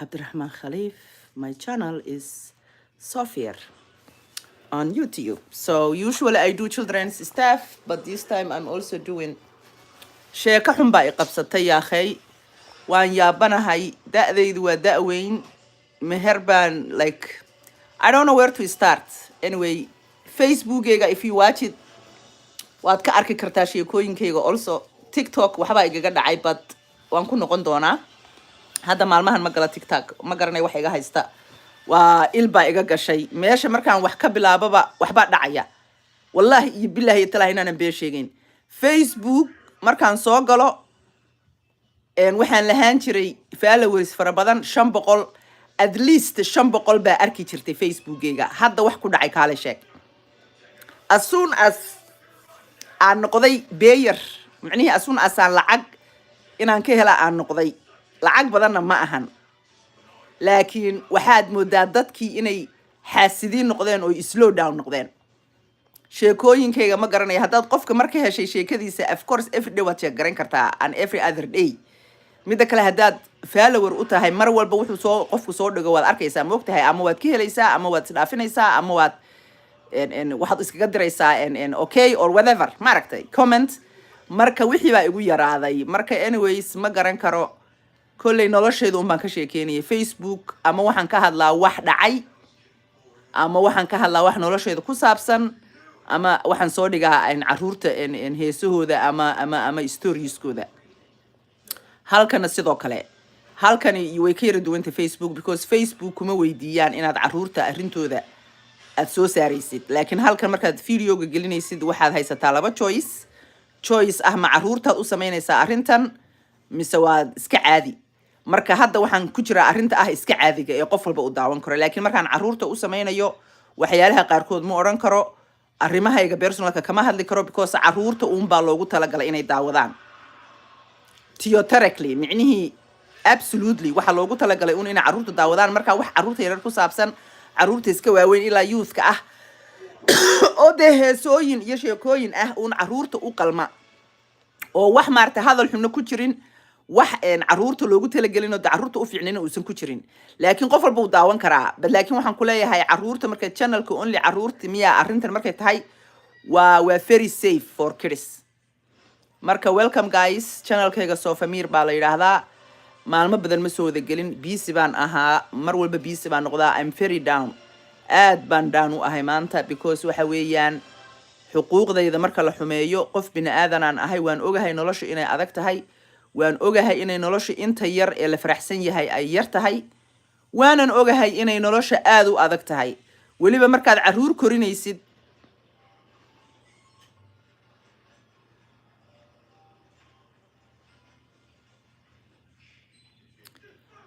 Abdurrahman Khalif. My channel is Sophomore on YouTube. So usually I do children's stuff, but this time I'm also doing sheeko xun baa I qabsatay yaakhay. Waan yaabanahay da'daydu waa da' weyn. Meher baan like I don't know where to start. Anyway, Facebookayga if you watch it waad ka arki kartaa sheekooyinkayga also TikTok waxbaa igaga dhacay but waan ku noqon doonaa. Hadda maalmahan ma gala TikTok ma garanay wax iga haysta waa ilba iga gashay meesha markaan wax ka bilaababa waxba dhacaya wallahi iyo billahi talaahi inaan been sheegayn Facebook markaan soo galo waxaan lahaan jiray followers fara badan 500 at least 500 baa arki jirtay Facebookayga hadda wax ku dhacay kaale sheeg as soon as aan noqday beeyer macnihi as soon as aan lacag inaan ka hela aan noqday lacag badanna ma ahan laakiin waxaad moodaa dadkii inay xaasidiin noqdeen oo slow down noqdeen sheekooyinkayga ma garanaya haddaad qofka marka heshay sheekadiisa of course every day waad sheegaran kartaa and every other day midda kale haddaad follower u tahay mar walba wuxuu soo qofku soo dhigo waad arkaysaa ma ogtahay ama waad ka helaysaa ama waad isdhaafinaysaa ama waad waxaad iskaga diraysaa okay or whatever ma aragtay comment marka wixii baa igu yaraaday marka anyways ma garan karo kolley nolosheedu un baan ka sheekeynayay Facebook ama waxaan ka hadlaa wax dhacay ama waxaan ka hadlaa wax nolosheedu ku saabsan ama waxaan soo dhigaa caruurta heesahooda ama storieskooda halkana sidoo kale halkani way ka yara duwanta Facebook because Facebook kuma weydiiyaan inaad caruurta arrintooda aad soo saaraysid laakiin halkan markaad videoga gelinaysid waxaad haysataa laba choice ah ma caruurtaad u samaynaysaa arrintan mise waad iska caadi marka hadda waxaan ku jiraa arrinta ah iska caadiga ee qof walba u daawan karo laakiin markaan caruurta u samaynayo waxyaalaha qaarkood ma oran karo arrimahayga personalka kama hadli karo because caruurta uun baa loogu talagalay inay daawadaan theoretically micnihii absolutely waxa loogu talagalay uun inay caruurta daawadaan marka wax caruurta yaryar ku saabsan caruurta iska waaweyn ilaa youthka ah oo dee heesooyin iyo sheekooyin ah uun caruurta u qalma oo wax maarta hadal xunna ku jirin wax caruurta loogu talagelin oo caruurta u fiicnina uusan ku jirin laakiin qof walba uu daawan karaa laakiin waxaan ku leeyahay caruurta marka channelka only caruurta miya arrintan markay tahay waa very safe for kids marka welcome guys channelkayga Sophomore baa la yiraahdaa maalmo badan ma soo wada gelin busy baan ahaa mar walba busy baan noqdaa I'm very down aad baan down u ahay maanta because waxa weeyaan xuquuqdayda marka la xumeeyo qof bini aadan aan ahay waan ogahay noloshu inay adag tahay waan ogahay inay noloshu inta yar ee la faraxsan yahay ay yar tahay waanan ogahay inay nolosha aad u adag tahay waliba markaad caruur korinaysid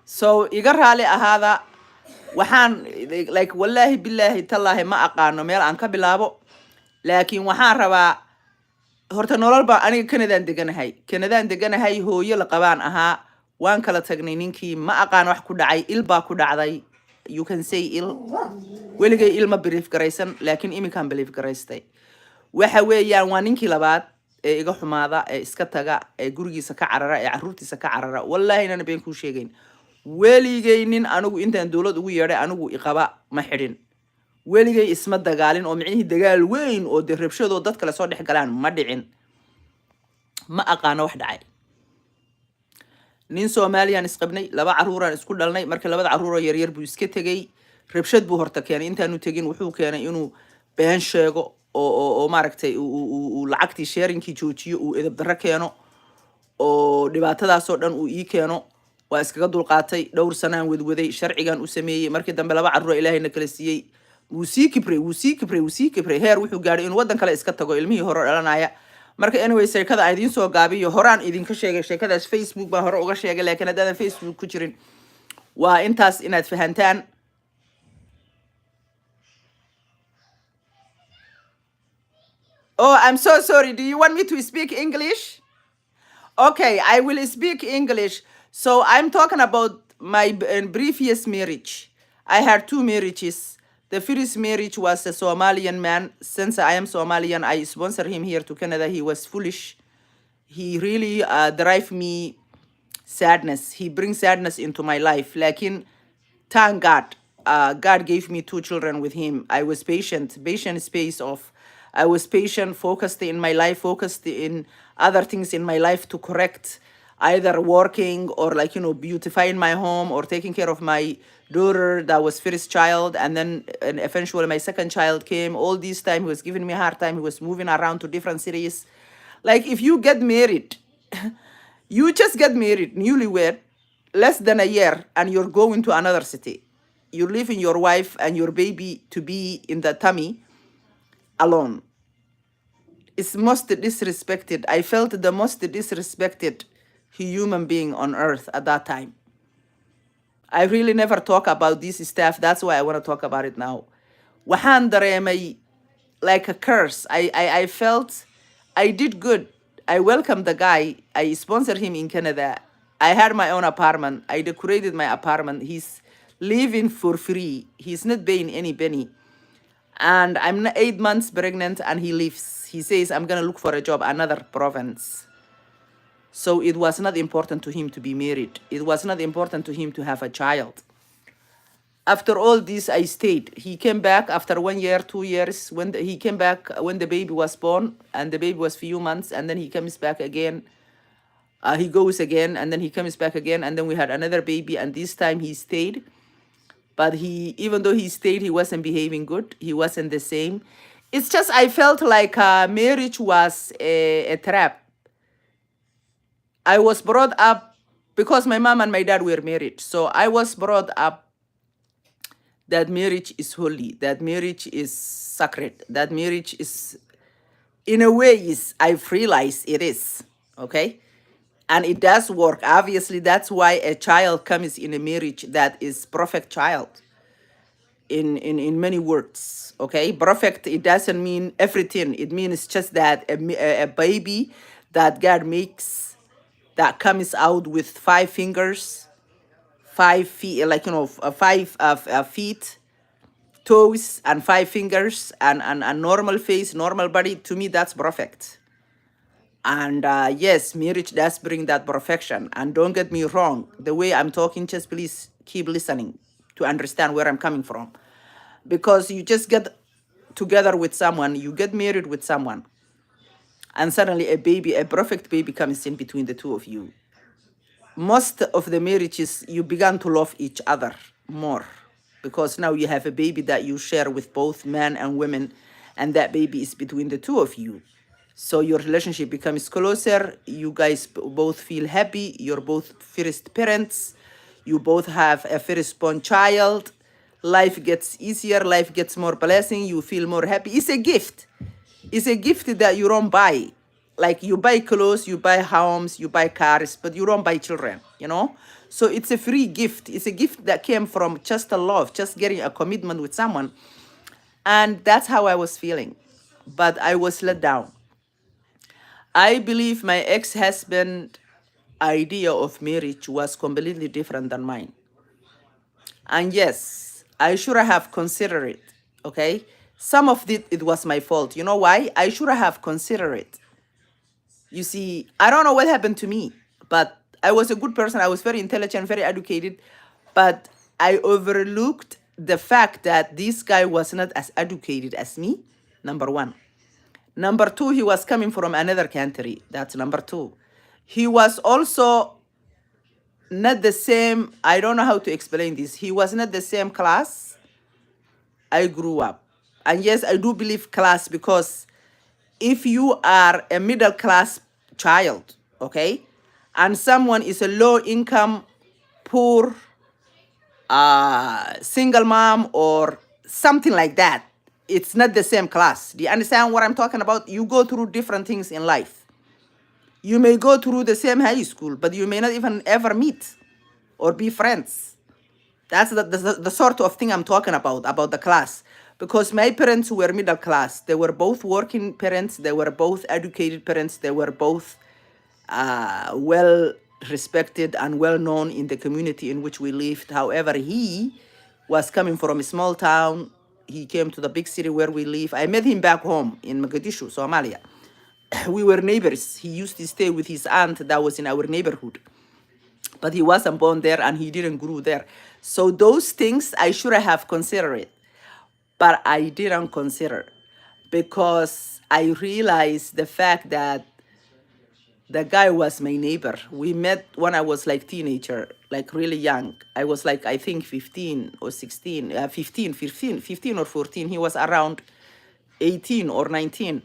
so iga raali ahaada waxaan like wallahi billahi tallahi ma aqaano meel aan ka bilaabo laakiin waxaan rabaa horta nolol baa aniga Canadaan deganahay hooyo la qabaan ahaa waan kala tagnay ninkii ma aqaan wax ku dhacay il baa ku dhacday you can say il weligay ilma belief garaysan laakiin iminkaan belief garaystay waxa weeyaan waa ninkii labaad ee iga xumaada ee iska taga ee gurigiisa ka carara ee caruurtiisa ka carara wallahi inaan been ku sheegayn weligay nin anigu intaan dawlad ugu yeedhay anigu iqaba ma xidhin weligay isma dagaalin oo micnihii dagaal weyn oo de rabshado dad kale soo dhex galaan ma dhicin ma aqaano wax dhacay nin Soomaaliyan isqabnay laba caruuraan isku dhalnay markii labada caruur oo yaryar buu iska tagay rabshad buu horta keenay intaanu tagin wuxuu keenay inuu been sheego oo maaragtay uu lacagtii sharingkii joojiyo uu edeb darro keeno oo dhibaatadaas oo dhan uu ii keeno waa iskaga dulqaatay dhowr sanaan wadwaday sharcigan u sameeyay markii dambe laba caruur ilaahayna kala siiyay wuu sii kibray heer wuxuu gaaray inuu wadan kale iska tago ilmihii hore dhalanaya marka anyway sheekada aan idin soo gaabiyo horaan idinka sheegay sheekadaas Facebook baa hore uga sheegay laakiin haddaan Facebook ku jirin waa intaas inaad fahantaan oh I'm so sorry do you want me to speak English okay I will speak English so I'm talking about my previous marriage I had 2 marriages. The first marriage was a Somalian man. Since I am Somalian, I sponsor him here to Canada. He was foolish. He really drive me sadness. He brings sadness into my life. Lakin, thank God, God gave me two children with him. I was patient. Patient space of, I was patient, focused in my life, focused in other things in my life to correct, either working or like, beautifying my home or taking care of my daughter that was first child. And eventually my second child came. All this time he was giving me a hard time. He was moving around to different cities. Like if you get married, you just get married, newlywed, less than a year, and you're going to another city. You're leaving your wife and your baby to be in the tummy alone. It's most disrespected. I felt the most disrespected human being on earth at that time. I really never talk about this stuff. That's why I want to talk about it now. Waxaan dareemay like a curse. I felt I did good. I welcomed the guy. I sponsored him in Canada. I had my own apartment. I decorated my apartment. He's living for free. He's not paying any penny. And I'm 8 months pregnant and he leaves. He says, I'm going to look for a job, another province. So it was not important to him to be married. It was not important to him to have a child. After all this, I stayed. He came back after 1 year, 2 years. He came back when the baby was born, and the baby was few months, and then he comes back again. He goes again, and then he comes back again, and then we had another baby, and this time he stayed. But even though he stayed, he wasn't behaving good. He wasn't the same. It's just I felt like marriage was a trap. I was brought up because my mom and my dad were married. So I was brought up that marriage is holy, that marriage is sacred, that marriage is, in a way, I've realized it is, okay? And it does work. Obviously, that's why a child comes in a marriage that is perfect child in many words, okay? Perfect, it doesn't mean everything. It means just that a baby that God makes that comes out with 5 fingers, 5 feet, like, 5 feet, toes, and 5 fingers, and a normal face, normal body. To me, that's perfect. And yes, marriage does bring that perfection. And don't get me wrong, the way I'm talking, just please keep listening to understand where I'm coming from. Because you just get together with someone, you get married with someone, and suddenly a perfect baby comes in between the two of you. Most of the marriages, you began to love each other more because now you have a baby that you share with both men and women, and that baby is between the two of you. So your relationship becomes closer. You guys both feel happy. You're both first parents. You both have a firstborn child. Life gets easier. Life gets more blessing. You feel more happy. It's a gift. It's a gift that you don't buy. Like you buy clothes, you buy homes, you buy cars, but you don't buy children, So it's a free gift. It's a gift that came from just a love, just getting a commitment with someone. And that's how I was feeling. But I was let down. I believe my ex-husband idea of marriage was completely different than mine. And yes, I should have considered it, okay? Some of it was my fault. You know why? I should have considered it. You see, I don't know what happened to me, but I was a good person. I was very intelligent, very educated, but I overlooked the fact that this guy was not as educated as me, number one. Number two, he was coming from another country. That's number two. He was also not the same. I don't know how to explain this. He was not the same class I grew up. And yes, I do believe class because if you are a middle class child, okay, and someone is a low income, poor, single mom or something like that, it's not the same class. Do you understand what I'm talking about? You go through different things in life. You may go through the same high school, but you may not even ever meet or be friends. That's the sort of thing I'm talking about the class. Because my parents were middle class. They were both working parents. They were both educated parents. They were both well respected and well known in the community in which we lived. However, he was coming from a small town. He came to the big city where we live. I met him back home in Mogadishu, Somalia. We were neighbors. He used to stay with his aunt that was in our neighborhood. but he wasn't born there and he didn't grow there. So those things I should have considered, but I didn't consider because I realized the fact that the guy was my neighbor. We met when I was like teenager, like really young. I was like, I think 15 or 16, 15 or 14. He was around 18 or 19.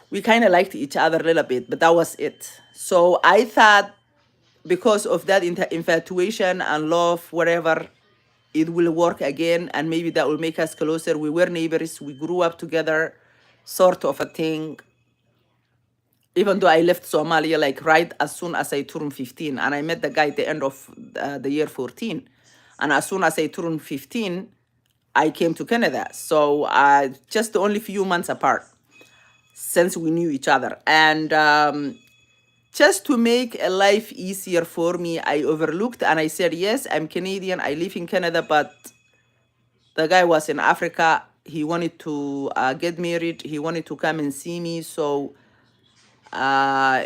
We kind of liked each other a little bit, but that was it. So I thought because of that infatuation and love, whatever, it will work again and maybe that will make us closer. We were neighbors, we grew up together, sort of a thing. Even though I left Somalia like right as soon as I turned 15, and I met the guy at the end of the year 14. And as soon as I turned 15, I came to Canada. So just only few months apart since we knew each other. And just to make a life easier for me, I overlooked and I said, yes, I'm Canadian, I live in Canada, but the guy was in Africa. He wanted to get married. He wanted to come and see me. So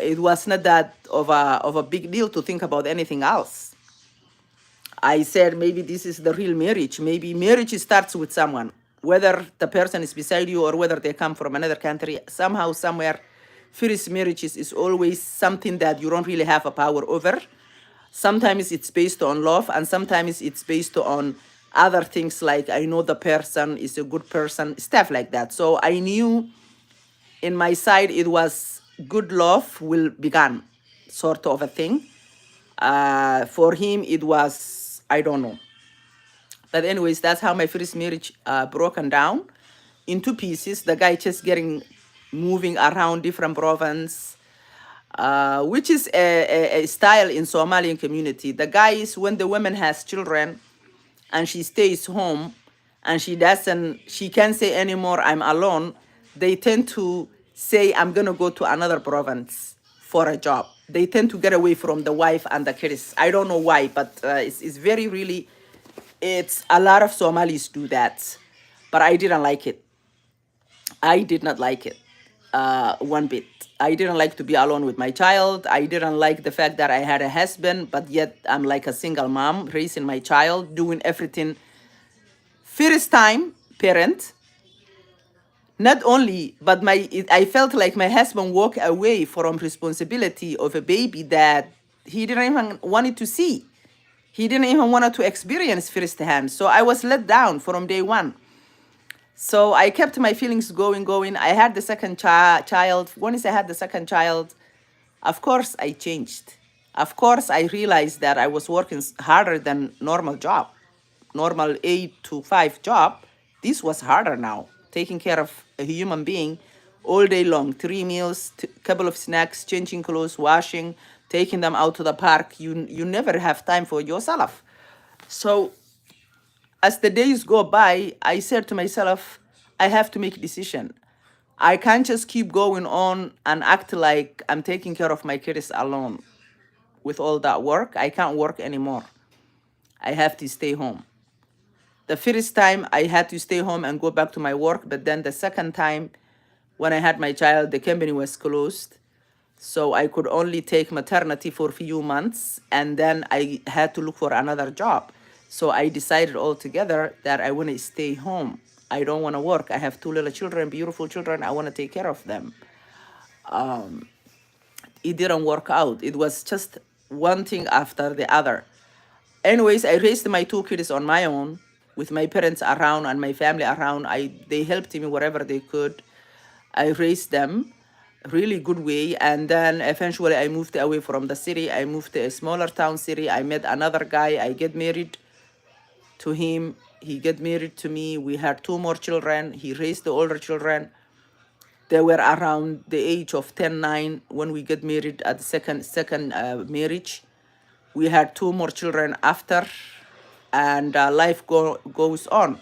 it was not that of a big deal to think about anything else. I said, maybe this is the real marriage. Maybe marriage starts with someone, whether the person is beside you or whether they come from another country. Somehow, somewhere, first marriage is always something that you don't really have a power over. Sometimes it's based on love, and sometimes it's based on other things like I know the person is a good person, stuff like that. So I knew in my side it was good love will begin, sort of a thing. For him, it was, I don't know. But anyways, that's how my first marriage broken down into pieces. The guy just moving around different province, which is a style in Somalian community. The guy is when the woman has children and she stays home and she can't say anymore, I'm alone. They tend to say, I'm going to go to another province for a job. They tend to get away from the wife and the kids. I don't know why, but it's very, really, it's a lot of Somalis do that. But I didn't like it. I did not like it one bit. I didn't like to be alone with my child. I didn't like the fact that I had a husband, but yet I'm like a single mom, raising my child, doing everything. First time parent. Not only, but I felt like my husband walked away from responsibility of a baby that he didn't even wanted to see. He didn't even want to experience firsthand. So I was let down from day one. So I kept my feelings going. I had the second child. Once I had the second child, of course, I changed. Of course, I realized that I was working harder than normal 8 to 5 job. This was harder now, taking care of a human being all day long, 3 meals, couple of snacks, changing clothes, washing, taking them out to the park. You never have time for yourself. So as the days go by, I said to myself, I have to make a decision. I can't just keep going on and act like I'm taking care of my kids alone. With all that work, I can't work anymore. I have to stay home. The first time I had to stay home and go back to my work, but then the second time when I had my child, the company was closed. So I could only take maternity for a few months and then I had to look for another job. So I decided altogether that I want to stay home. I don't want to work. I have 2 little children, beautiful children. I want to take care of them. It didn't work out. It was just one thing after the other. Anyways, I raised my 2 kids on my own with my parents around and my family around. They helped me wherever they could. I raised them really good way. And then eventually I moved away from the city. I moved to a smaller town city. I met another guy. I get married to him. He get married to me. We had 2 more children. He raised the older children. They were around the age of 10, 9 when we get married at the second marriage. We had 2 more children after, and life goes on.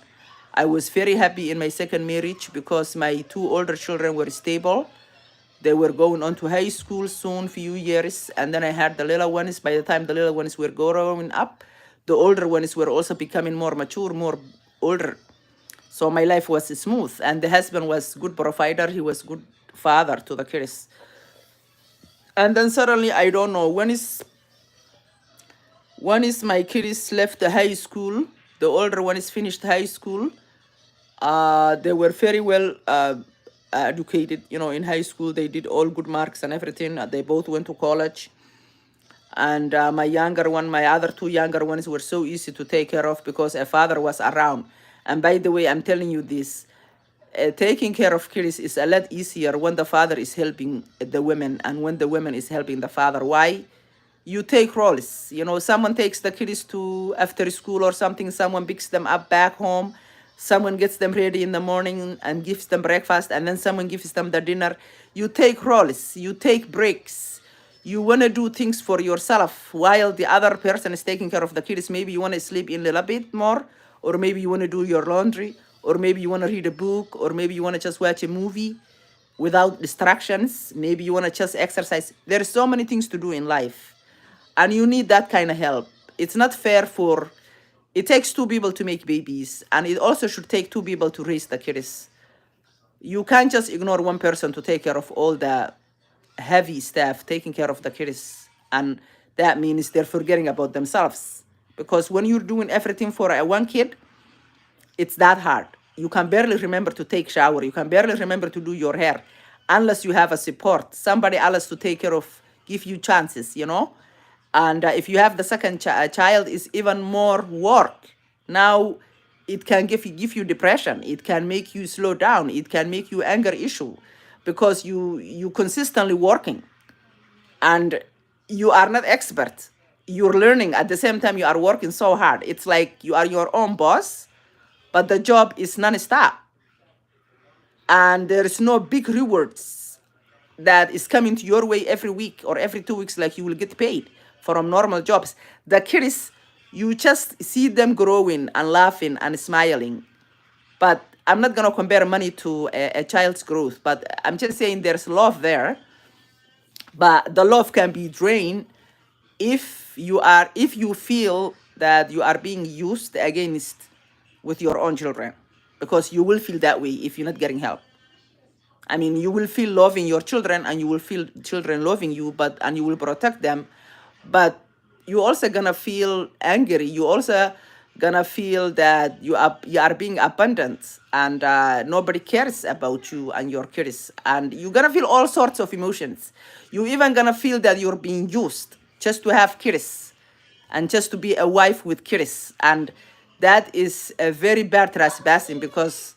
I was very happy in my second marriage because my 2 older children were stable. They were going on to high school soon, few years. And then I had the little ones. By the time the little ones were growing up, the older ones were also becoming more mature, more older. So my life was smooth. And the husband was good provider. He was good father to the kids. And then suddenly, I don't know, One is my kids left the high school. The older one is finished high school. They were very well educated, in high school. They did all good marks and everything. They both went to college. And my younger one, my other two younger ones were so easy to take care of because a father was around. And by the way, I'm telling you this, taking care of kids is a lot easier when the father is helping the women and when the woman is helping the father. Why? You take roles. Someone takes the kids to after school or something, someone picks them up back home, someone gets them ready in the morning and gives them breakfast, and then someone gives them the dinner. You take roles, you take breaks. You want to do things for yourself while the other person is taking care of the kids. Maybe you want to sleep in a little bit more, or maybe you want to do your laundry, or maybe you want to read a book, or maybe you want to just watch a movie without distractions. Maybe you want to just exercise. There are so many things to do in life, and you need that kind of help. It's not fair for, it takes two people to make babies, and it also should take two people to raise the kids. You can't just ignore one person to take care of all the heavy stuff taking care of the kids, and that means they're forgetting about themselves, because when you're doing everything for one kid, it's that hard. You can barely remember to take shower, you can barely remember to do your hair, unless you have a support, somebody else to take care of, give you chances. And if you have the second child, is even more work. Now it can give you depression, it can make you slow down, it can make you anger issue, because you consistently working, and you are not expert, you're learning at the same time you are working so hard. It's like you are your own boss, but the job is non-stop, and there is no big rewards that is coming to your way every week or every 2 weeks like you will get paid from normal jobs. The kids, you just see them growing and laughing and smiling. But I'm not going to compare money to a child's growth, but I'm just saying there's love there. But the love can be drained if you feel that you are being used against with your own children, because you will feel that way if you're not getting help. I mean, you will feel loving your children, and you will feel children loving you, and you will protect them, but you also gonna feel angry. You also gonna feel that you are being abandoned, and nobody cares about you and your kids, and you're gonna feel all sorts of emotions. You even gonna feel that you're being used just to have kids and just to be a wife with kids, and that is a very bad trespassing, because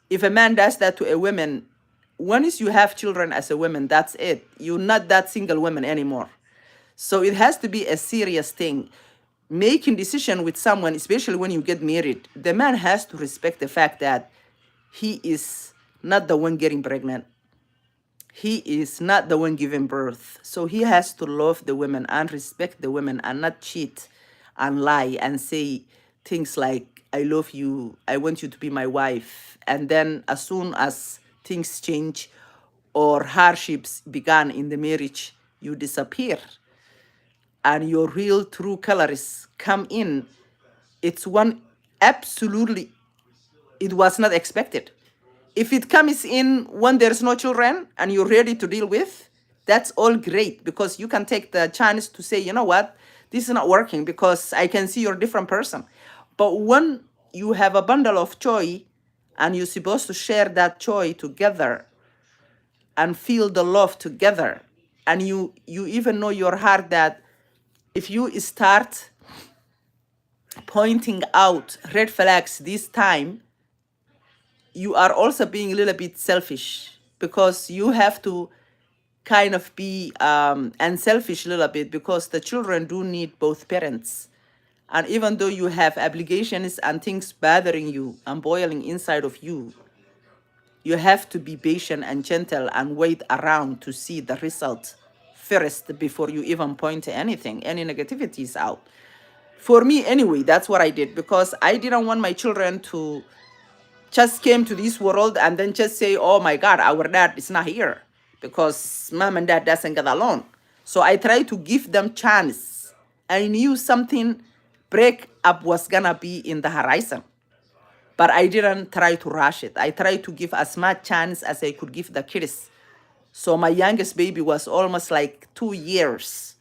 if a man does that to a woman, once you have children as a woman, that's it. You're not that single woman anymore. So it has to be a serious thing. Making decision with someone, especially when you get married, the man has to respect the fact that he is not the one getting pregnant. He is not the one giving birth. So he has to love the women and respect the women and not cheat and lie and say things like, I love you, I want you to be my wife. And then as soon as things change or hardships began in the marriage, you disappear. And your real true colors come in. It's one absolutely, it was not expected. If it comes in when there's no children and you're ready to deal with, that's all great, because you can take the chance to say, you know what, this is not working because I can see you're a different person. But when you have a bundle of joy and you're supposed to share that joy together and feel the love together, and you even know your heart that if you start pointing out red flags this time, you are also being a little bit selfish, because you have to kind of be unselfish a little bit, because the children do need both parents. And even though you have obligations and things bothering you and boiling inside of you, you have to be patient and gentle and wait around to see the result first before you even point to anything, any negativities out. For me, anyway, that's what I did, because I didn't want my children to just came to this world and then just say, oh my God, our dad is not here, because mom and dad doesn't get along. So I tried to give them chance. I knew something break up was gonna be in the horizon, but I didn't try to rush it. I tried to give as much chance as I could give the kids. So my youngest baby was almost like 2 years.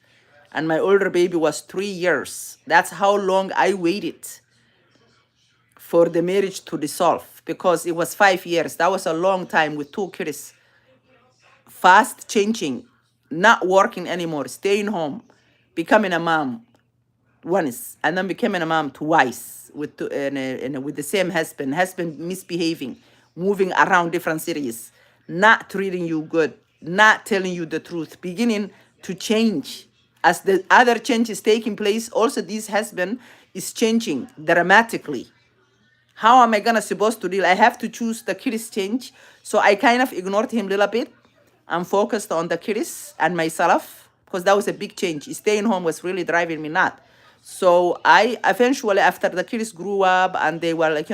and my older baby was 3 years. That's how long I waited for the marriage to dissolve, because it was 5 years. That was a long time with 2 kids. Fast changing, not working anymore, staying home, becoming a mom once, and then becoming a mom twice with with the same husband misbehaving, moving around different cities, not treating you good, not telling you the truth, beginning to change. As the other change is taking place, also this husband is changing dramatically. How am I gonna supposed to deal? I have to choose the kids change. So I kind of ignored him a little bit. I'm focused on the kids and myself, because that was a big change. Staying home was really driving me nuts. So I eventually, after the kids grew up and they were like,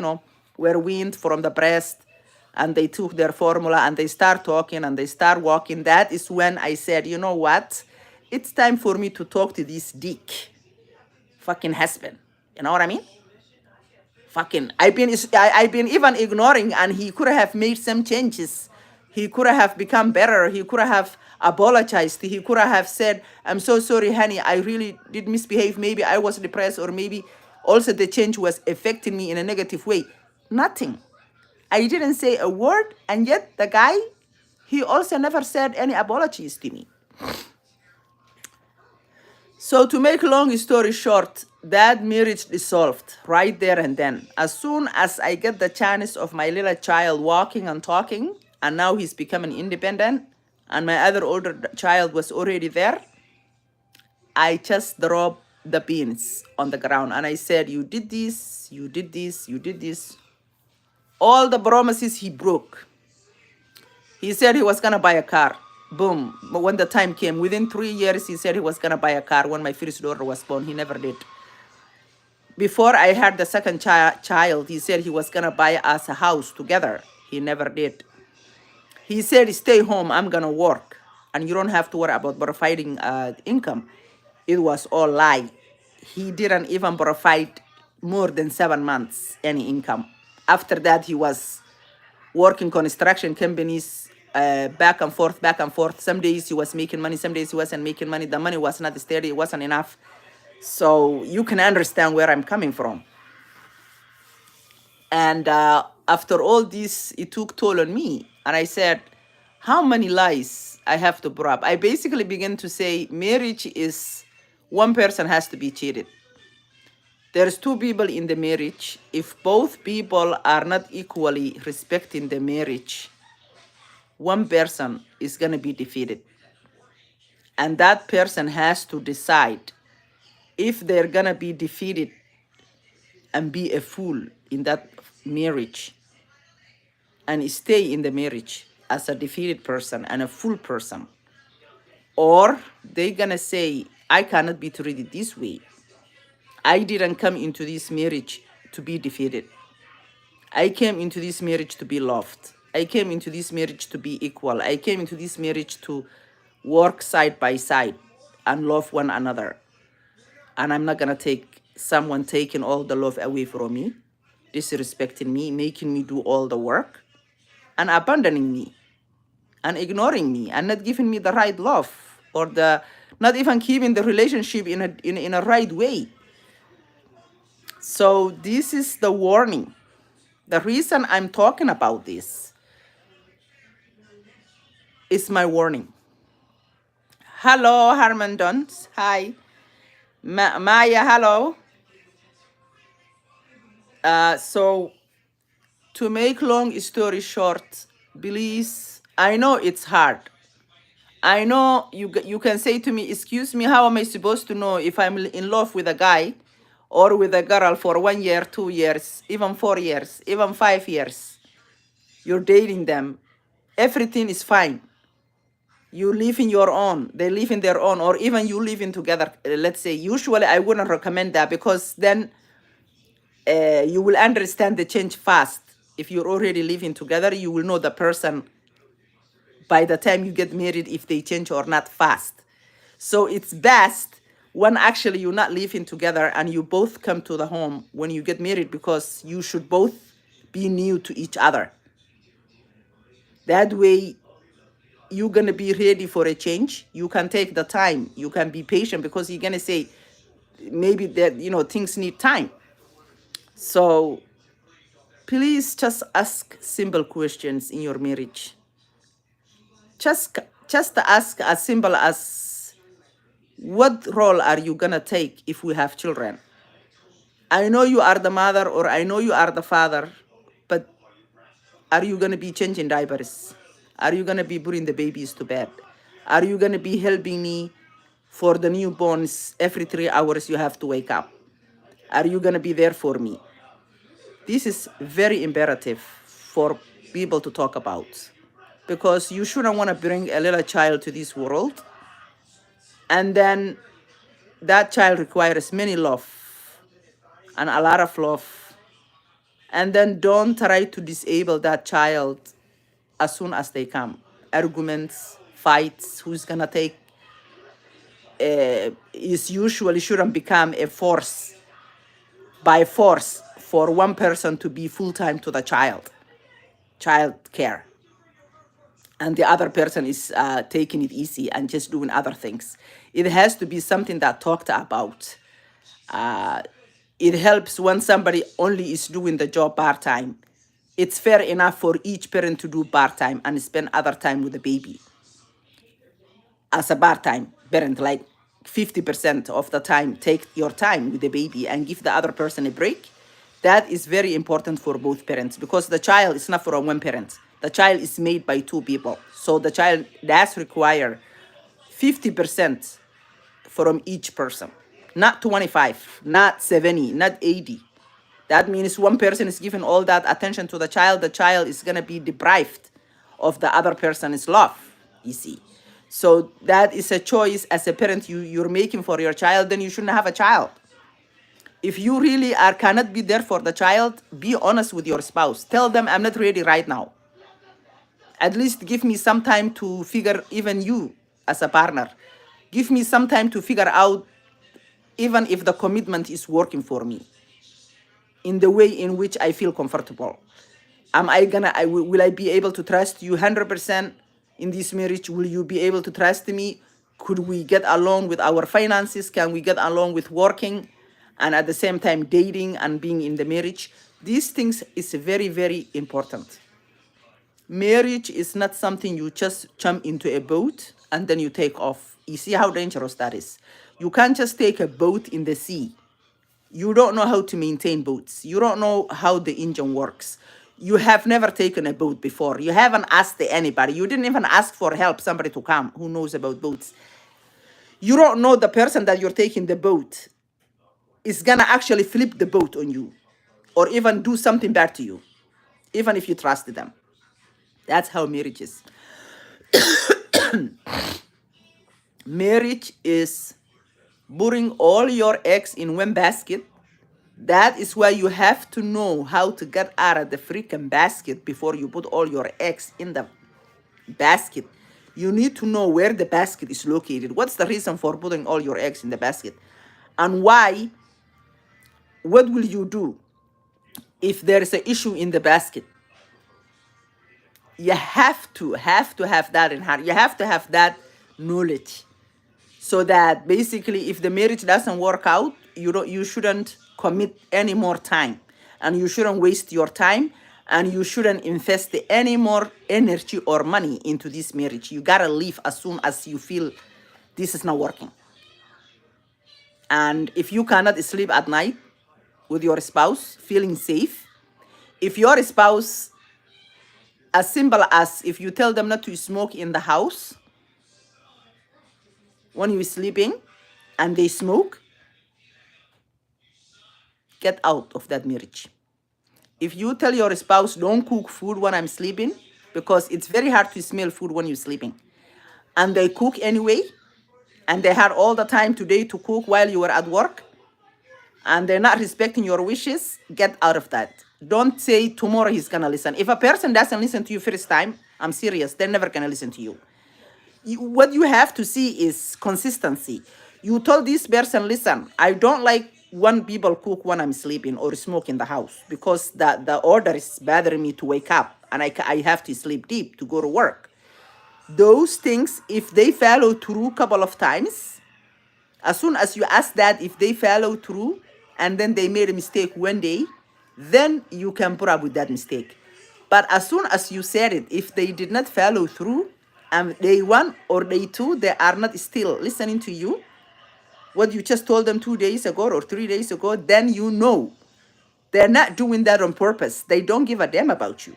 were weaned from the breast, and they took their formula and they start talking and they start walking, that is when I said, you know what? It's time for me to talk to this dick fucking husband. You know what I mean? Fucking, I've been even ignoring, and he could have made some changes. He could have become better. He could have apologized. He could have said, I'm so sorry, honey. I really did misbehave. Maybe I was depressed, or maybe also the change was affecting me in a negative way. Nothing. I didn't say a word, and yet the guy, he also never said any apologies to me. So to make long story short, that marriage dissolved right there and then. As soon as I get the chance of my little child walking and talking, and now he's becoming independent, and my other older child was already there, I just dropped the beans on the ground and I said, you did this, you did this, you did this. All the promises he broke. He said he was gonna buy a car. Boom. But when the time came, within 3 years, he said he was gonna buy a car. When my first daughter was born, he never did. Before I had the second child, he said he was gonna buy us a house together. He never did. He said, stay home, I'm gonna work, and you don't have to worry about providing income. It was all lie. He didn't even provide more than 7 months any income. After that, he was working construction companies, back and forth, back and forth. Some days he was making money, some days he wasn't making money. The money was not steady, it wasn't enough. So you can understand where I'm coming from. And after all this, it took toll on me. And I said, how many lies I have to put up? I basically began to say marriage is one person has to be cheated. There's two people in the marriage. If both people are not equally respecting the marriage, one person is going to be defeated. And that person has to decide if they're going to be defeated and be a fool in that marriage and stay in the marriage as a defeated person and a fool person, or they're going to say, I cannot be treated this way. I didn't come into this marriage to be defeated. I came into this marriage to be loved. I came into this marriage to be equal. I came into this marriage to work side by side and love one another. And I'm not going to take someone taking all the love away from me, disrespecting me, making me do all the work, and abandoning me, and ignoring me, and not giving me the right love, or not even keeping the relationship in a right way. So this is the warning. The reason I'm talking about this is my warning. Hello, Harman Duns. Hi. Maya, hello. So to make long story short, please, I know it's hard. I know you can say to me, excuse me, how am I supposed to know if I'm in love with a guy or with a girl for 1 year, 2 years, even 4 years, even 5 years? You're dating them. Everything is fine. You live in your own, they live in their own, or even you live in together. Let's say, usually I wouldn't recommend that, because then you will understand the change fast. If you're already living together, you will know the person by the time you get married, if they change or not fast. So it's best when actually you're not living together and you both come to the home when you get married, because you should both be new to each other. That way, you're going to be ready for a change. You can take the time. You can be patient because you're going to say maybe that, things need time. So please just ask simple questions in your marriage. Just, just ask as simple as, what role are you going to take if we have children? I know you are the mother or I know you are the father, but are you going to be changing diapers? Are you going to be putting the babies to bed? Are you going to be helping me for the newborns every 3 hours you have to wake up? Are you going to be there for me? This is very imperative for people to talk about, because you shouldn't want to bring a little child to this world and then that child requires many love and a lot of love, and then don't try to disable that child as soon as they come. Arguments, fights, who's gonna take, is usually shouldn't become a force by force for one person to be full-time to the child care, and the other person is taking it easy and just doing other things. It has to be something that talked about. It helps when somebody only is doing the job part-time. It's fair enough for each parent to do part-time and spend other time with the baby. As a part-time parent, like 50% of the time, take your time with the baby and give the other person a break. That is very important for both parents, because the child is not from one parent. The child is made by two people. So the child does require 50% from each person, not 25, not 70, not 80. That means one person is giving all that attention to the child is going to be deprived of the other person's love, you see. So that is a choice as a parent you're making for your child. Then you shouldn't have a child. If you really cannot be there for the child, be honest with your spouse. Tell them, I'm not ready right now. At least give me some time to figure, even you as a partner, give me some time to figure out even if the commitment is working for me in the way in which I feel comfortable. Will I be able to trust you 100% in this marriage? Will you be able to trust me? Could we get along with our finances? Can we get along with working and at the same time dating and being in the marriage? These things is very, very important. Marriage is not something you just jump into a boat and then you take off. You see how dangerous that is. You can't just take a boat in the sea. You don't know how to maintain boats. You don't know how the engine works. You have never taken a boat before. You haven't asked anybody. You didn't even ask for help, somebody to come who knows about boats. You don't know the person that you're taking the boat is gonna actually flip the boat on you or even do something bad to you, even if you trust them. That's how marriage is. Marriage is putting all your eggs in one basket. That is why you have to know how to get out of the freaking basket before you put all your eggs in the basket. You need to know where the basket is located. What's the reason for putting all your eggs in the basket? And why? What will you do if there is an issue in the basket? You have to have that in hand. You have to have that knowledge, so that basically if the marriage doesn't work out, you shouldn't commit any more time, and you shouldn't waste your time, and you shouldn't invest any more energy or money into this marriage. You gotta leave as soon as you feel this is not working. And if you cannot sleep at night with your spouse feeling safe, if your spouse, as simple as if you tell them not to smoke in the house when you're sleeping and they smoke, get out of that marriage. If you tell your spouse, don't cook food when I'm sleeping, because it's very hard to smell food when you're sleeping, and they cook anyway, and they had all the time today to cook while you were at work, and they're not respecting your wishes, get out of that. Don't say tomorrow he's gonna listen. If a person doesn't listen to you first time, I'm serious, they're never gonna listen to you. What you have to see is consistency. You told this person, listen, I don't like when people cook when I'm sleeping or smoke in the house, because the order is bothering me to wake up, and I have to sleep deep to go to work. those things, if they follow through a couple of times, as soon as you ask that, if they follow through and then they made a mistake one day, then you can put up with that mistake. But as soon as you said it, if they did not follow through, and day one or day two, they are not still listening to you, what you just told them 2 days ago or 3 days ago, then you know they're not doing that on purpose. They don't give a damn about you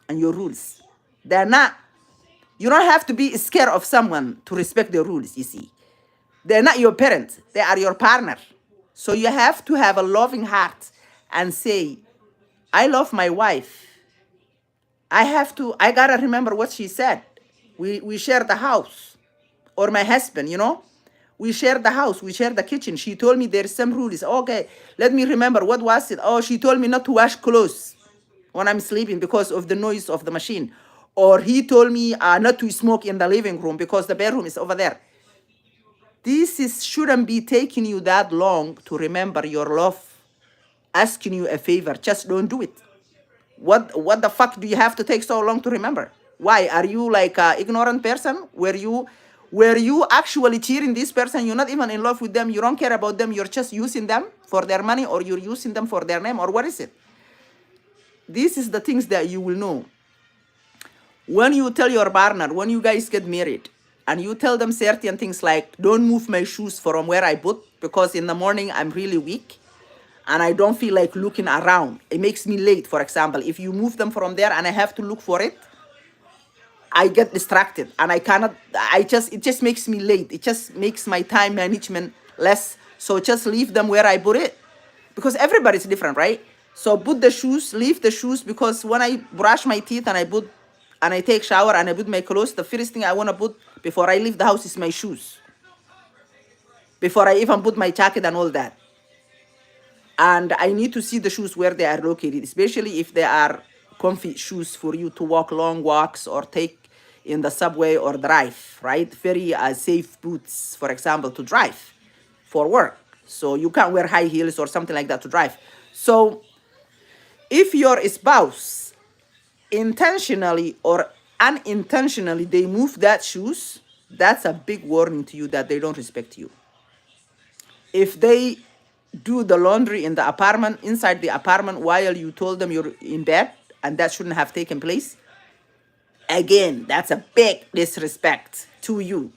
and your rules. They're not, you don't have to be scared of someone to respect the rules, you see. They're not your parents, they are your partner. So you have to have a loving heart and say, I love my wife. I gotta remember what she said. We share the house. Or my husband, we share the house, we share the kitchen. She told me there's some rules. Okay, let me remember, what was it? Oh, she told me not to wash clothes when I'm sleeping because of the noise of the machine. Or he told me not to smoke in the living room because the bedroom is over there. Shouldn't be taking you that long to remember your love asking you a favor. Just don't do it. What the fuck do you have to take so long to remember? Why are you like a ignorant person? Were you actually cheating this person? You're not even in love with them. You don't care about them. You're just using them for their money, or you're using them for their name, or what is it? This is the things that you will know. When you tell your partner, when you guys get married, and you tell them certain things like, don't move my shoes from where I put, because in the morning I'm really weak and I don't feel like looking around. It makes me late, for example. If you move them from there and I have to look for it, I get distracted and it just makes me late. It just makes my time management less. So just leave them where I put it, because everybody's different, right? So put the shoes, leave the shoes, because when I brush my teeth and I take shower and I put my clothes, the first thing I want to put before I leave the house is my shoes. Before I even put my jacket and all that. And I need to see the shoes where they are located, especially if they are comfy shoes for you to walk long walks or take in the subway or drive, right? Very safe boots, for example, to drive for work. So you can't wear high heels or something like that to drive. So if your spouse intentionally or unintentionally they move that shoes, that's a big warning to you that they don't respect you. If they do the laundry in the apartment, inside the apartment, while you told them you're in bed, and that shouldn't have taken place, again, that's a big disrespect to you.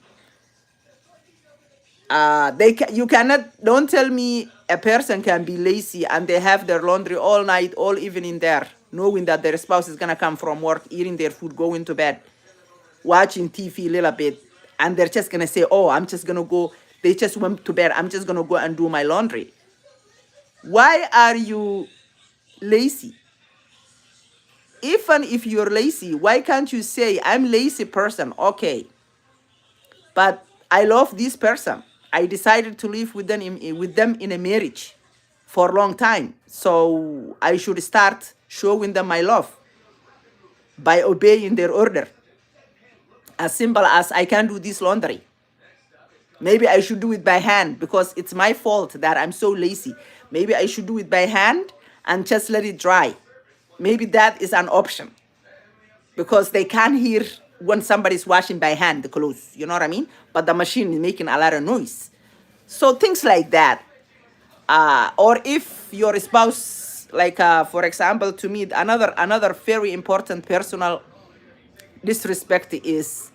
You cannot, don't tell me a person can be lazy and they have their laundry all night, all evening there, knowing that their spouse is gonna come from work, eating their food, going to bed, watching TV a little bit, and they're just gonna say, oh, I'm just gonna go, they just went to bed, I'm just gonna go and do my laundry. Why are you lazy? Even if you're lazy, why can't you say, I'm lazy person, okay, but I love this person. I decided to live with them in a marriage for a long time. So I should start showing them my love by obeying their order. As simple as, I can do this laundry. Maybe I should do it by hand because it's my fault that I'm so lazy. Maybe I should do it by hand and just let it dry. Maybe that is an option, because they can't hear when somebody's washing by hand the clothes, you know what I mean? But the machine is making a lot of noise. So things like that. Or if your spouse, like for example, to me, another very important personal disrespect is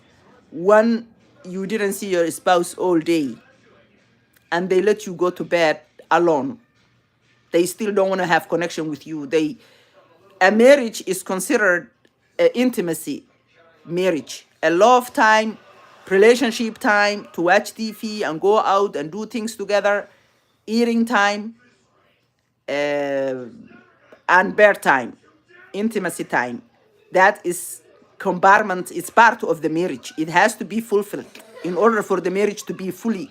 when you didn't see your spouse all day and they let you go to bed alone. They still don't want to have connection with you. A marriage is considered an intimacy marriage, a love time, relationship time, to watch TV and go out and do things together, eating time, and bed time, intimacy time. That is compartment, it's part of the marriage. It has to be fulfilled in order for the marriage to be fully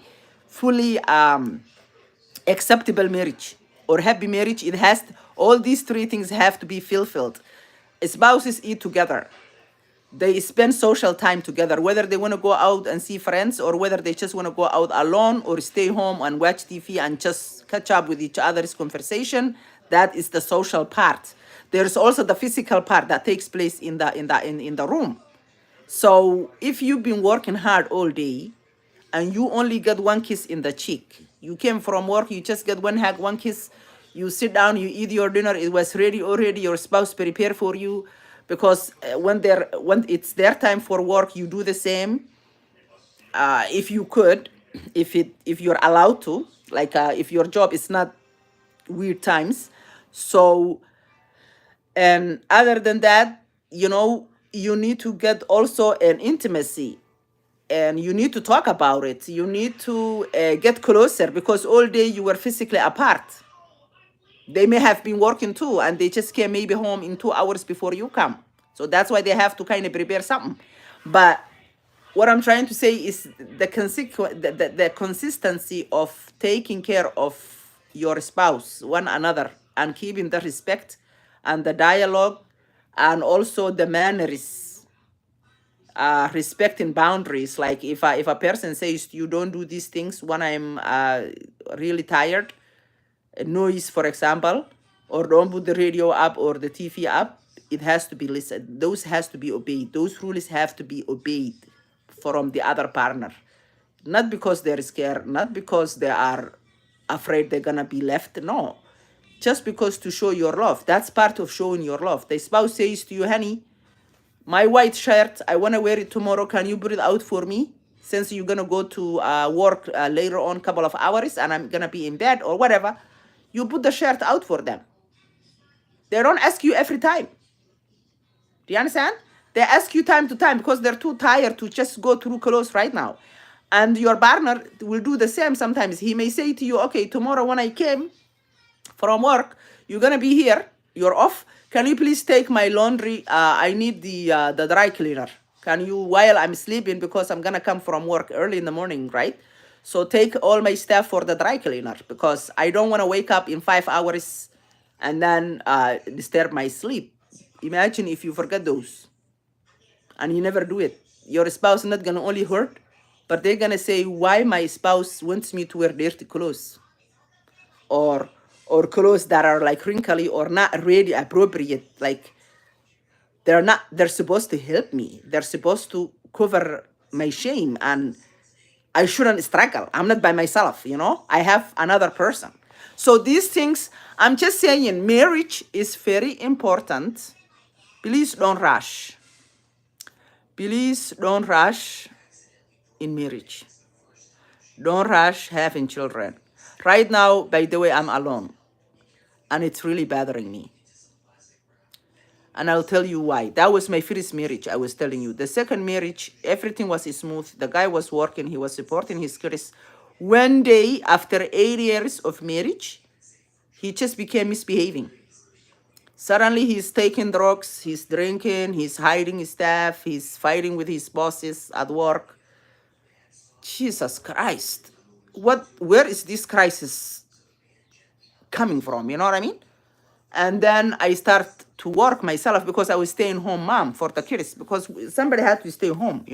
acceptable marriage or happy marriage. All these three things have to be fulfilled. Spouses eat together. They spend social time together, whether they want to go out and see friends or whether they just want to go out alone or stay home and watch TV and just catch up with each other's conversation. That is the social part. There's also the physical part that takes place in the room. So if you've been working hard all day and you only get one kiss in the cheek, you came from work, you just get one hug, one kiss, you sit down, you eat your dinner, it was ready already, your spouse prepare for you, because when it's their time for work, you do the same. If you could, if you're allowed to, like if your job is not weird times. So, and other than that, you need to get also an intimacy, and you need to talk about it. You need to get closer, because all day you were physically apart. They may have been working too, and they just came maybe home in 2 hours before you come. So that's why they have to kind of prepare something. But what I'm trying to say is the consistency of taking care of your spouse, one another, and keeping the respect and the dialogue, and also the manners, respecting boundaries. Like if a person says you don't do these things when I'm really tired, noise, for example, or don't put the radio up or the TV up, it has to be listened. Those has to be obeyed. Those rules have to be obeyed from the other partner. Not because they're scared, not because they are afraid they're gonna be left. No. Just because to show your love. That's part of showing your love. The spouse says to you, honey, my white shirt, I want to wear it tomorrow. Can you put it out for me? Since you're going to go to work later on, couple of hours, and I'm going to be in bed or whatever, you put the shirt out for them. They don't ask you every time. Do you understand? They ask you time to time because they're too tired to just go through clothes right now. And your partner will do the same sometimes. He may say to you, okay, tomorrow when I came from work, you're gonna be here, you're off, can you please take my laundry? I need the dry cleaner. Can you, while I'm sleeping, because I'm gonna come from work early in the morning, right? So take all my stuff for the dry cleaner, because I don't want to wake up in 5 hours and then disturb my sleep. Imagine if you forget those and you never do it. Your spouse is not gonna only hurt, but they're gonna say, why my spouse wants me to wear dirty clothes, or clothes that are like wrinkly or not really appropriate. Like they're supposed to help me. They're supposed to cover my shame, and I shouldn't struggle. I'm not by myself, I have another person. So these things, I'm just saying, marriage is very important. Please don't rush. Please don't rush in marriage. Don't rush having children. Right now, by the way, I'm alone, and it's really bothering me. And I'll tell you why. That was my first marriage, I was telling you. The second marriage, everything was smooth. The guy was working, he was supporting his kids. One day, after 8 years of marriage, he just became misbehaving. Suddenly, he's taking drugs, he's drinking, he's hiding his stuff, he's fighting with his bosses at work. Jesus Christ. Where is this crisis coming from? You know what I mean? And then I start to work myself, because I was staying home mom for the kids, because somebody had to stay home,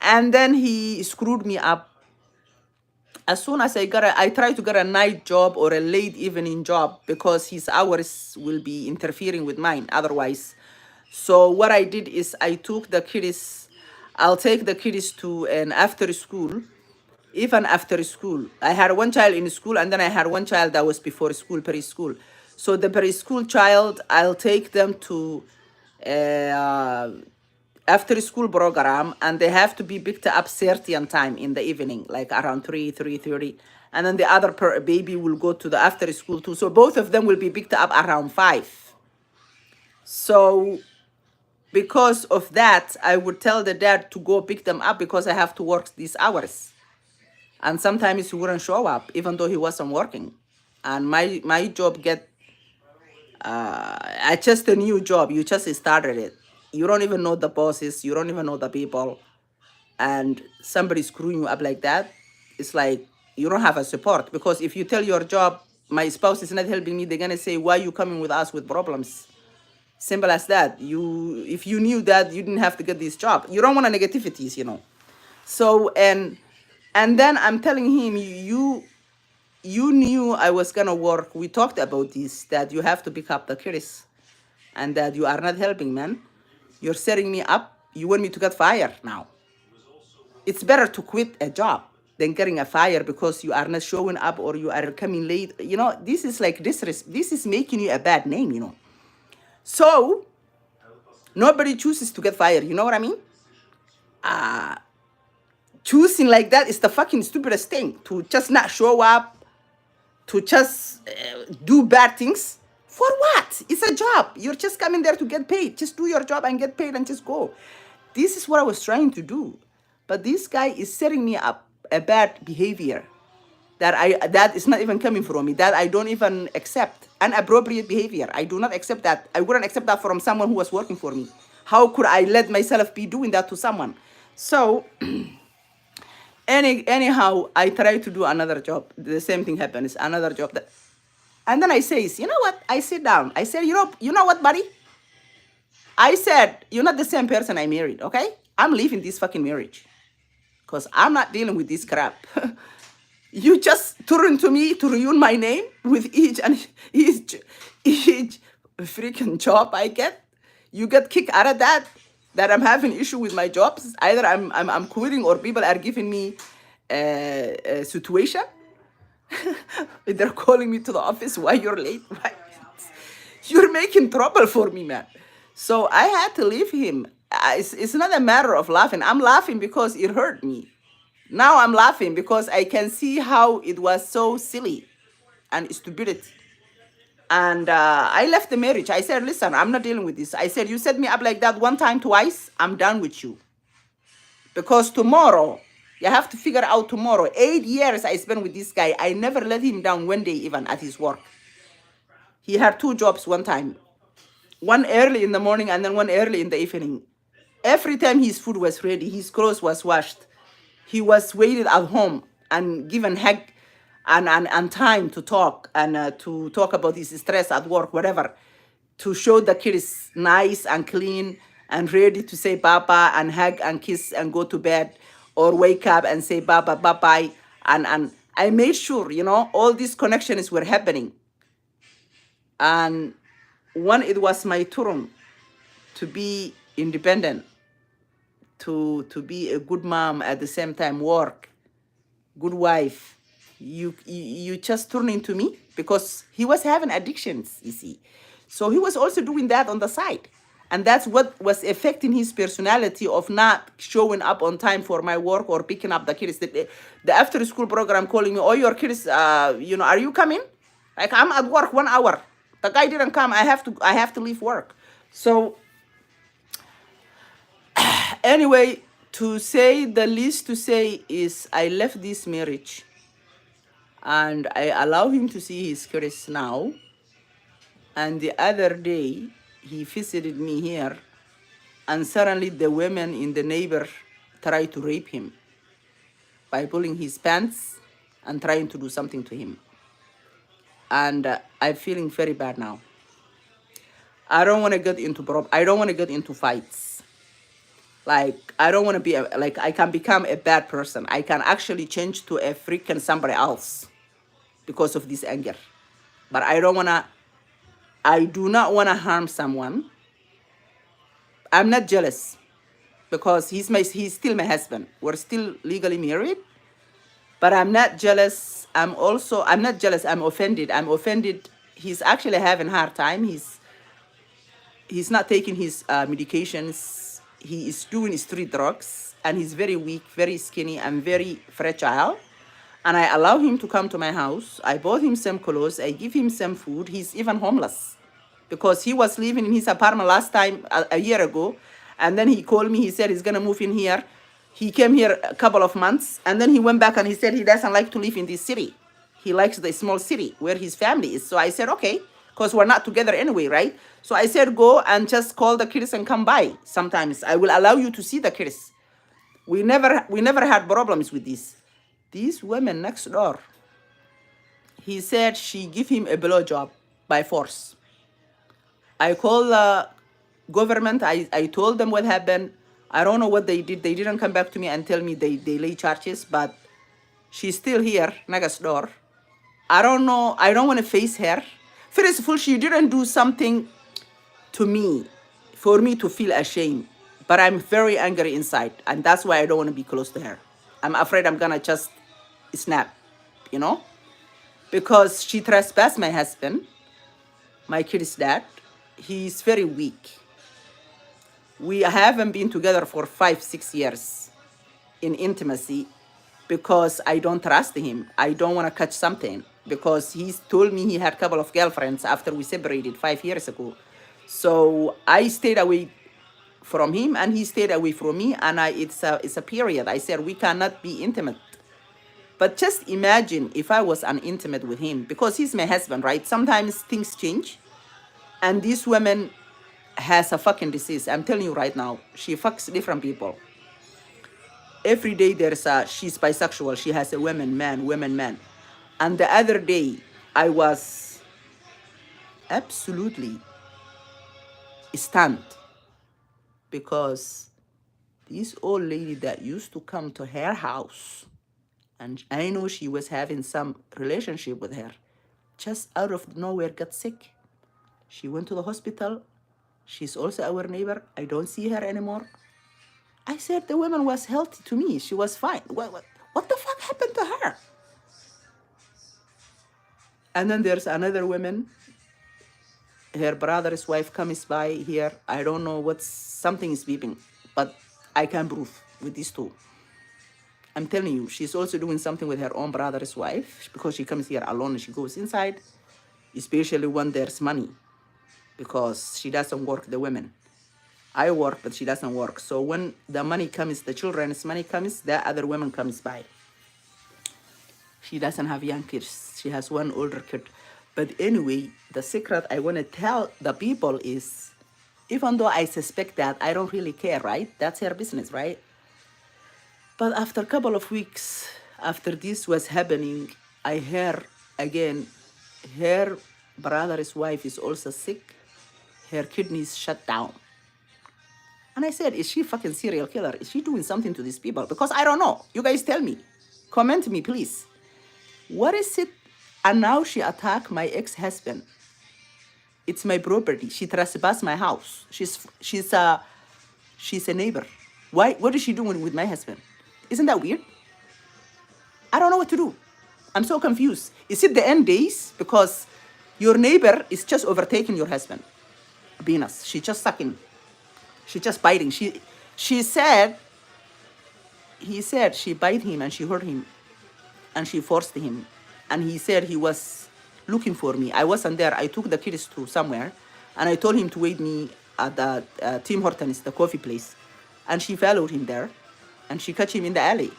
And then he screwed me up. As soon as I try to get a night job or a late evening job, because his hours will be interfering with mine otherwise. So what I did is I'll take the kids to an after school. Even after school, I had one child in school, and then I had one child that was before school, preschool. So the preschool child, I'll take them to after school program, and they have to be picked up certain time in the evening, like around 3:30. And then the other baby will go to the after school too. So both of them will be picked up around 5. So because of that, I would tell the dad to go pick them up, because I have to work these hours. And sometimes he wouldn't show up, even though he wasn't working. And my job I just a new job. You just started it. You don't even know the bosses. You don't even know the people. And somebody screwing you up like that, it's like you don't have a support. Because if you tell your job, my spouse is not helping me, they're going to say, why are you coming with us with problems? Simple as that. If you knew that, you didn't have to get this job. You don't want a negativities. So, and then I'm telling him, you knew I was gonna work. We talked about this, that you have to pick up the kids, and that you are not helping, man. You're setting me up. You want me to get fired now? It's better to quit a job than getting a fire because you are not showing up or you are coming late. This is like this is making you a bad name. So nobody chooses to get fired. You know what I mean? Choosing like that is the fucking stupidest thing, to just not show up, to just do bad things. For what? It's a job. You're just coming there to get paid. Just do your job and get paid and just go. This is what I was trying to do. But this guy is setting me up a bad behavior that is not even coming from me, that I don't even accept. Inappropriate behavior. I do not accept that. I wouldn't accept that from someone who was working for me. How could I let myself be doing that to someone? So anyhow, I try to do another job. The same thing happens. Another job and then I say, you know what? I sit down. I said, you know what, buddy? I said, you're not the same person I married, okay? I'm leaving this fucking marriage because I'm not dealing with this crap. You just turn to me to ruin my name with each freaking job I get. You get kicked out of that I'm having issue with my jobs. Either I'm quitting or people are giving me a situation. They're calling me to the office. Why you're late? Why? You're making trouble for me, man. So I had to leave him. It's not a matter of laughing. I'm laughing because it hurt me. Now I'm laughing because I can see how it was so silly and stupidity. And I left the marriage. I said, listen, I'm not dealing with this. I said, you set me up like that one time, twice. I'm done with you. Because tomorrow, you have to figure out tomorrow. 8 years I spent with this guy. I never let him down one day even at his work. He had 2 jobs one time. One early in the morning and then one early in the evening. Every time his food was ready, his clothes was washed, he was waited at home and given hug and time to talk and to talk about his stress at work, whatever, to show the kid is nice and clean and ready to say baba and hug and kiss and go to bed or wake up and say baba, bye-bye. And I made sure, all these connections were happening. And when it was my turn to be independent, to be a good mom at the same time, work, good wife, you just turn into me because he was having addictions, you see. So he was also doing that on the side. And that's what was affecting his personality of not showing up on time for my work or picking up the kids. The after school program calling me, oh, your kids, are you coming? Like, I'm at work 1 hour. The guy didn't come. I have to leave work. So anyway, to say the least to say is I left this marriage and I allow him to see his kids now. And the other day, he visited me here, and suddenly the women in the neighbor tried to rape him by pulling his pants and trying to do something to him. And I'm feeling very bad now. I don't want to get into fights. Like, I don't want to be I can become a bad person. I can actually change to a freaking somebody else because of this anger. But I do not want to harm someone. I'm not jealous because he's still my husband. We're still legally married, but I'm not jealous. I'm not jealous. I'm offended. He's actually having a hard time. He's not taking his medications. He is doing street drugs, and he's very weak, very skinny, and very fragile. And I allow him to come to my house. I bought him some clothes. I give him some food. He's even homeless because he was living in his apartment last time a year ago. And then he called me. He said he's going to move in here. He came here a couple of months. And then he went back and he said he doesn't like to live in this city. He likes the small city where his family is. So I said, okay, because we're not together anyway, right? So I said, go and just call the kids and come by. Sometimes I will allow you to see the kids. We never had problems with this. These women next door, he said she give him a blowjob by force. I called the government. I told them what happened. I don't know what they did. They didn't come back to me and tell me they lay charges, but she's still here next door. I don't know. I don't want to face her. First of all, she didn't do something to me for me to feel ashamed. But I'm very angry inside, and that's why I don't want to be close to her. I'm afraid I'm gonna just snap, you know? Because she trespassed my husband, my kid's dad. He's very weak. We haven't been together for 5, 6 years in intimacy because I don't trust him. I don't want to catch something because he's told me he had a couple of girlfriends after we separated 5 years ago. So I stayed away from him and he stayed away from me, and it's a period. I said we cannot be intimate. But just imagine if I was unintimate with him, because he's my husband, right? Sometimes things change, and this woman has a fucking disease. I'm telling you right now, she fucks different people. Every day she's bisexual. She has a women, man, women, man. And the other day, I was absolutely stunned because this old lady that used to come to her house, and I know she was having some relationship with her, just out of nowhere got sick. She went to the hospital. She's also our neighbor. I don't see her anymore. I said the woman was healthy to me. She was fine. What the fuck happened to her? And then there's another woman. Her brother's wife comes by here. I don't know something is beeping, but I can prove with these two. I'm telling you, she's also doing something with her own brother's wife because she comes here alone and she goes inside, especially when there's money, because she doesn't work, the women. I work, but she doesn't work. So when the money comes, the children's money comes, the other woman comes by. She doesn't have young kids. She has one older kid. But anyway, the secret I want to tell the people is, even though I suspect that, I don't really care, right? That's her business, right? But after a couple of weeks, after this was happening, I heard again, her brother's wife is also sick. Her kidneys shut down. And I said, is she fucking serial killer? Is she doing something to these people? Because I don't know. You guys tell me. Comment me, please. What is it? And now she attacked my ex-husband. It's my property. She trespassed my house. She's a neighbor. Why? What is she doing with my husband? Isn't that weird? I don't know what to do. I'm so confused. Is it the end days? Because your neighbor is just overtaking your husband. Venus. She's just sucking. She's just biting. He said she bit him and she hurt him and she forced him. And he said he was looking for me. I wasn't there. I took the kids to somewhere and I told him to wait me at the Tim Hortons, the coffee place. And she followed him there and she caught him in the alley.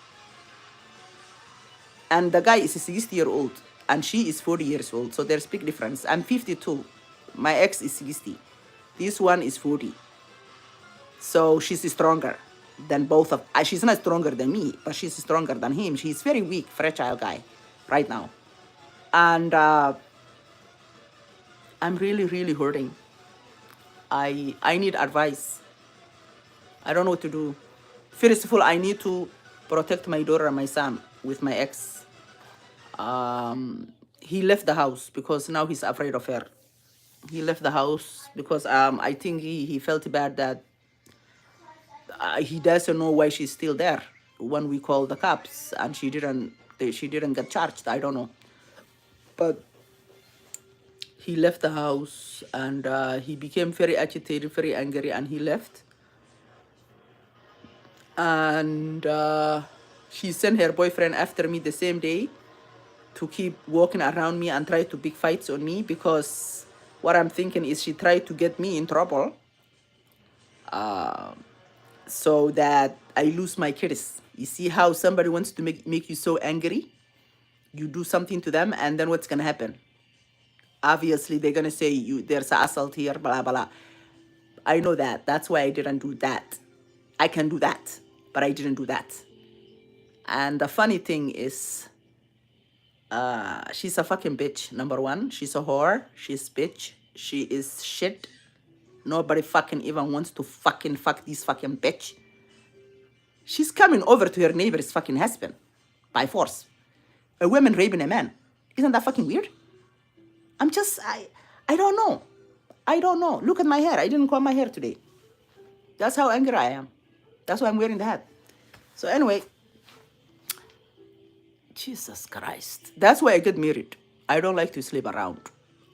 And the guy is 60-year-old and she is 40 years old. So there's big difference. I'm 52. My ex is 60. This one is 40. So she's stronger than both of. She's not stronger than me, but she's stronger than him. She's very weak, fragile guy, right now, and I'm really, really hurting. I need advice. I don't know what to do. First of all, I need to protect my daughter and my son with my ex. He left the house because now he's afraid of her. He left the house because I think he felt bad that he doesn't know why she's still there when we called the cops and she didn't get charged. I don't know. But he left the house and he became very agitated, very angry, and he left. And she sent her boyfriend after me the same day to keep walking around me and try to pick fights on me, because what I'm thinking is she tried to get me in trouble so that I lose my kids. You see how somebody wants to make you so angry? You do something to them, and then what's going to happen? Obviously, they're going to say, there's an assault here, blah, blah, blah. I know that. That's why I didn't do that. I can do that, but I didn't do that. And the funny thing is, she's a fucking bitch, number one. She's a whore. She's bitch. She is shit. Nobody fucking even wants to fucking fuck this fucking bitch. She's coming over to her neighbor's fucking husband by force. A woman raping a man. Isn't that fucking weird? I don't know. I don't know. Look at my hair. I didn't comb my hair today. That's how angry I am. That's why I'm wearing the hat. So anyway, Jesus Christ. That's why I get married. I don't like to sleep around.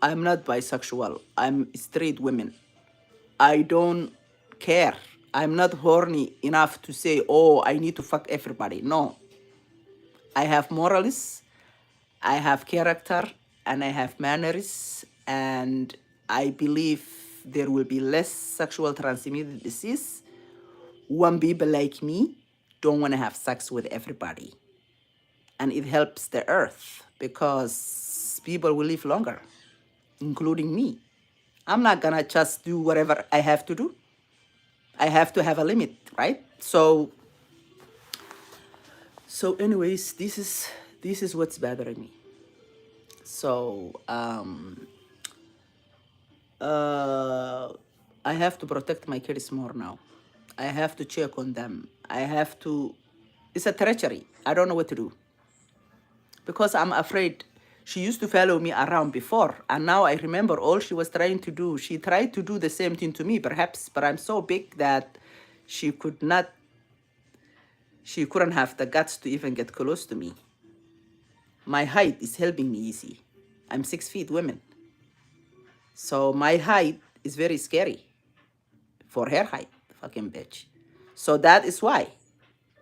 I'm not bisexual. I'm straight women. I don't care. I'm not horny enough to say, oh, I need to fuck everybody. No. I have morals, I have character, and I have manners, and I believe there will be less sexual transmitted disease when people like me don't want to have sex with everybody. And it helps the earth because people will live longer, including me. I'm not gonna just do whatever I have to do. I have to have a limit, right? So anyways, this is what's bothering me. So I have to protect my kids more now. I have to check on them. I have to. It's a treachery. I don't know what to do because I'm afraid. She used to follow me around before, and now I remember all she was trying to do. She tried to do the same thing to me, perhaps, but I'm so big that she could not. She couldn't have the guts to even get close to me. My height is helping me easy. I'm 6 feet women. So my height is very scary for her height, fucking bitch. So that is why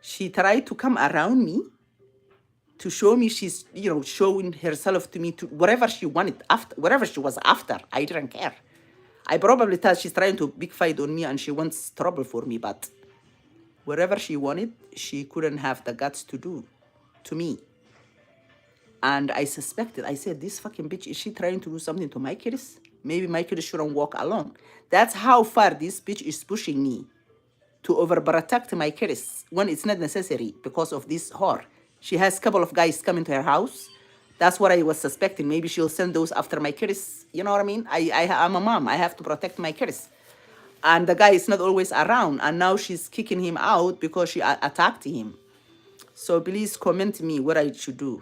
she tried to come around me to show me she's, showing herself to me to whatever she wanted after, whatever she was after. I didn't care. I probably thought she's trying to big fight on me and she wants trouble for me, but whatever she wanted, she couldn't have the guts to do to me. And I suspected, I said, this fucking bitch, is she trying to do something to my kids? Maybe my kids shouldn't walk alone. That's how far this bitch is pushing me to overprotect my kids when it's not necessary because of this whore. She has a couple of guys coming to her house. That's what I was suspecting. Maybe she'll send those after my kids. You know what I mean? I'm a mom. I have to protect my kids. And the guy is not always around. And now she's kicking him out because she attacked him. So please comment me what I should do.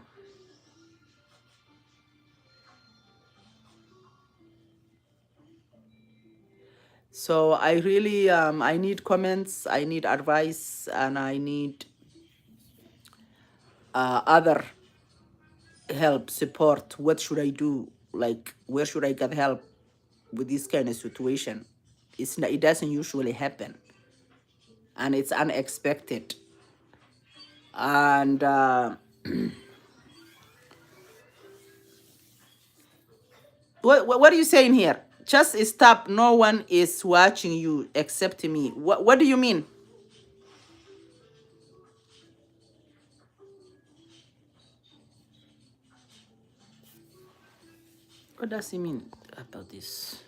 So I really, I need comments, I need advice, and I need other help, support. What should I do? Like, where should I get help with this kind of situation? It doesn't usually happen, and it's unexpected. And what are you saying here? Just stop. No one is watching you except me. What do you mean? What does he mean about this?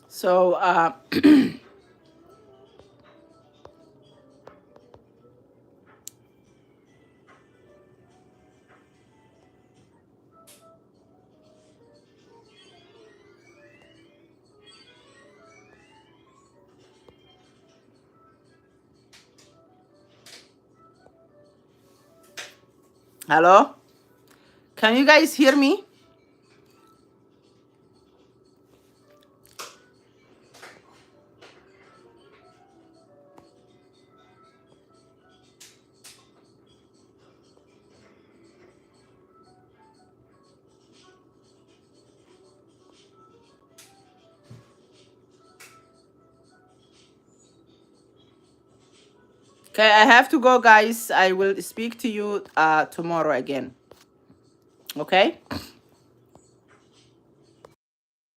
So Hello? Can you guys hear me? Okay, I have to go, guys. I will speak to you tomorrow again. Okay?